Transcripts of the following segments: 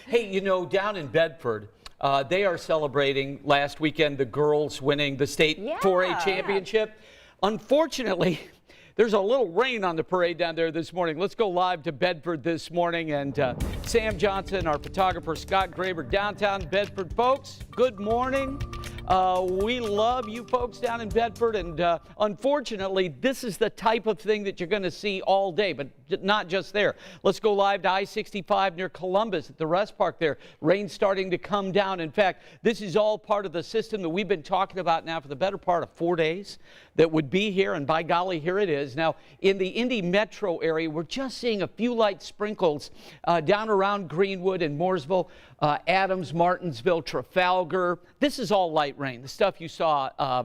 Hey, down in Bedford, they are celebrating last weekend the girls winning the state 4A championship. Unfortunately, there's a little rain on the parade down there this morning. Let's go live to Bedford this morning. And Sam Johnson, our photographer, Scott Graber, downtown Bedford. Folks, good morning. We love you folks down in Bedford, and unfortunately, this is the type of thing that you're going to see all day, but not just there. Let's go live to I-65 near Columbus at the Rest Park there. Rain starting to come down. In fact, this is all part of the system that we've been talking about now for the better part of 4 days that would be here, and by golly, here it is. Now, in the Indy metro area, we're just seeing a few light sprinkles down around Greenwood and Mooresville, Adams, Martinsville, Trafalgar. This is all light rain, the stuff you saw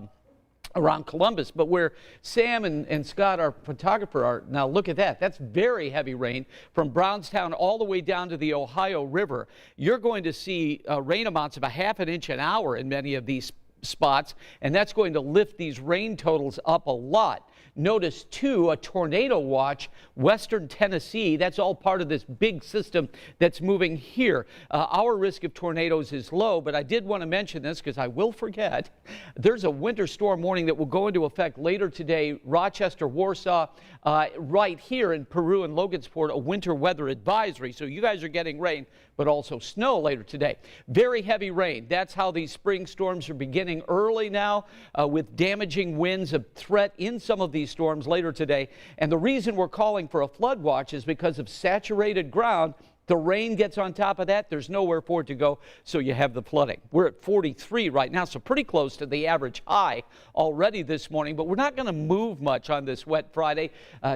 around Columbus. But where Sam and Scott, our photographer, are now, look at that. That's very heavy rain from Brownstown all the way down to the Ohio River. You're going to see rain amounts of a ½ an inch an hour in many of these spots, and that's going to lift these rain totals up a lot. Notice, too, a tornado watch, western Tennessee. That's all part of this big system that's moving here. Our risk of tornadoes is low, but I did want to mention this because I will forget. There's a winter storm warning that will go into effect later today. Rochester, Warsaw, right here in Peru and Logansport, a winter weather advisory. So you guys are getting rain, but also snow later today. Very heavy rain. That's how these spring storms are beginning early now, with damaging winds, a threat in some of these storms later today. And the reason we're calling for a flood watch is because of saturated ground. The rain gets on top of that. There's nowhere for it to go, so you have the flooding. We're at 43 right now, so pretty close to the average high already this morning, but we're not going to move much on this wet Friday.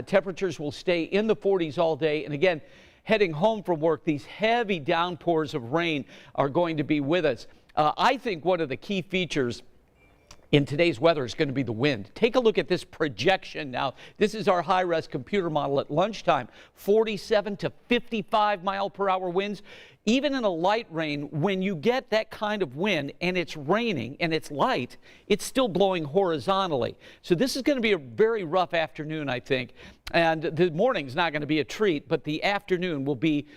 Temperatures will stay in the 40s all day. And again, heading home from work, these heavy downpours of rain are going to be with us. I think one of the key features in today's weather is going to be the wind. Take a look at this projection now. This is our high-res computer model at lunchtime. 47 to 55 mile per hour winds. Even in a light rain, when you get that kind of wind and it's raining and it's light, it's still blowing horizontally. So this is going to be a very rough afternoon, I think. And the morning's not going to be a treat, but the afternoon will be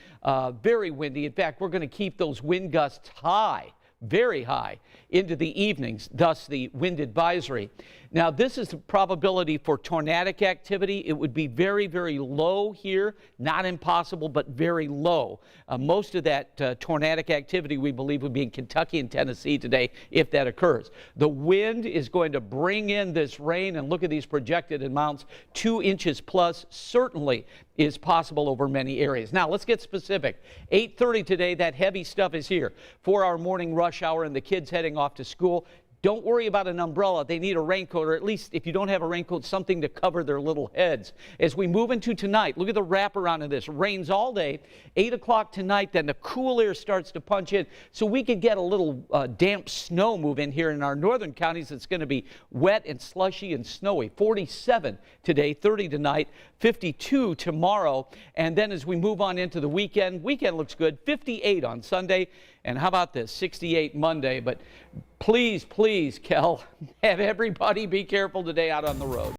very windy. In fact, we're going to keep those wind gusts high, very high, into the evenings, thus the wind advisory. Now, this is the probability for tornadic activity. It would be very, very low here, not impossible, but very low. Most of that tornadic activity, we believe, would be in Kentucky and Tennessee today if that occurs. The wind is going to bring in this rain, and look at these projected amounts. 2 inches plus certainly is possible over many areas. Now, let's get specific. 8:30 today, that heavy stuff is here. 4-hour morning rush hour and the kids heading off to school. Don't worry about an umbrella. They need a raincoat, or at least if you don't have a raincoat, something to cover their little heads. As we move into tonight, look at the wraparound of this. Rains all day. 8 o'clock tonight, then the cool air starts to punch in. So we could get a little damp snow move in here in our northern counties. It's going to be wet and slushy and snowy. 47 today, 30 tonight, 52 tomorrow. And then as we move on into the weekend looks good. 58 on Sunday. And how about this? 68 Monday. But please, Kel, have everybody be careful today out on the road.